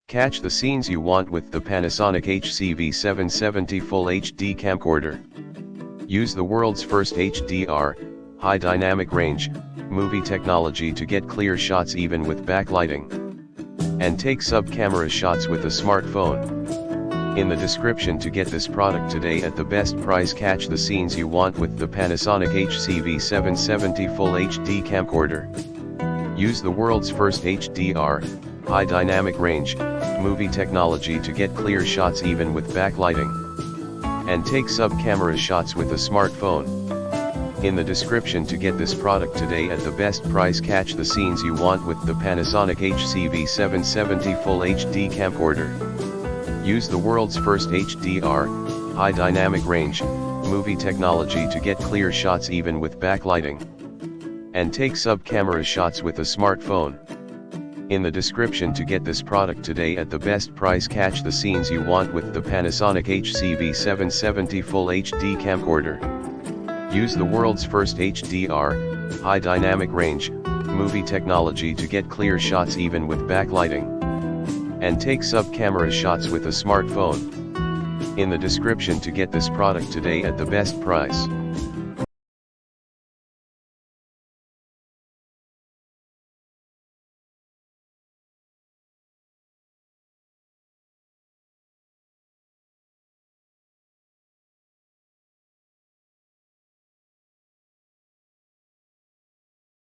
Catch the scenes you want with the Panasonic HC-V770 Full HD camcorder. Use the world's first HDR, high dynamic range, movie technology to get clear shots even with backlighting. And take sub-camera shots with a smartphone. In the description to get this product today at the best price. Catch the scenes you want with the Panasonic HC-V770 Full HD camcorder. Use the world's first HDR, high dynamic range, movie technology to get clear shots even with backlighting. And take sub-camera shots with a smartphone. In the description to get this product today at the best price. Catch the scenes you want with the Panasonic HC-V770 Full HD camcorder. Use the world's first HDR, high dynamic range, movie technology to get clear shots even with backlighting. And take sub-camera shots with a smartphone. In the description to get this product today at the best price. Catch the scenes you want with the Panasonic HC-V770 Full HD camcorder. Use the world's first HDR, high dynamic range, movie technology to get clear shots even with backlighting. And take sub-camera shots with a smartphone. In the description to get this product today at the best price.